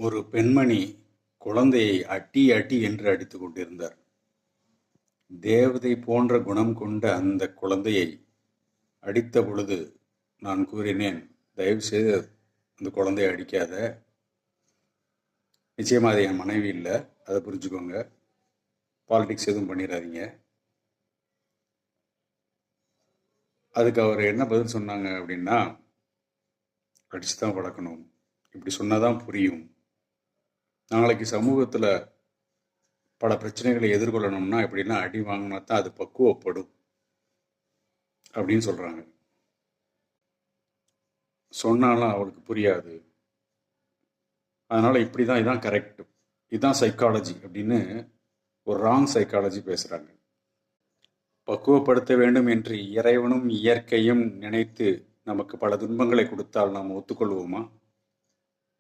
ஒரு பெண்மணி குழந்தையை அட்டி அட்டி என்று அடித்துக் கொண்டிருந்தார். தேவதை போன்ற குணம் கொண்ட அந்த குழந்தையை அடித்த பொழுது நான் கூறினேன், தயவு செய்து அந்த குழந்தையை அடிக்காத. நிச்சயமாக அது என் மனைவி இல்லை, அதை புரிஞ்சுக்கோங்க. பாலிடிக்ஸ் எதுவும் பண்ணிடாதீங்க. அதுக்கு அவர் என்ன பதில் சொன்னாங்க அப்படின்னா, அடிச்சு தான் வளர்க்கணும், இப்படி சொன்னாதான் புரியும். நாளைக்கு சமூகத்தில் பல பிரச்சனைகளை எதிர்கொள்ளணும்னா எப்படின்னா அடி வாங்கினா தான் அது பக்குவப்படும் அப்படின்னு சொல்கிறாங்க. சொன்னாலும் அவளுக்கு புரியாது, அதனால் இப்படி தான், இதான் கரெக்டு, இதுதான் சைக்காலஜி அப்படின்னு ஒரு ராங் சைக்காலஜி பேசுகிறாங்க. பக்குவப்படுத்த வேண்டும் என்று இறைவனும் இயற்கையும் நினைத்து நமக்கு பல துன்பங்களை கொடுத்தால் நாம் ஒத்துக்கொள்வோமா?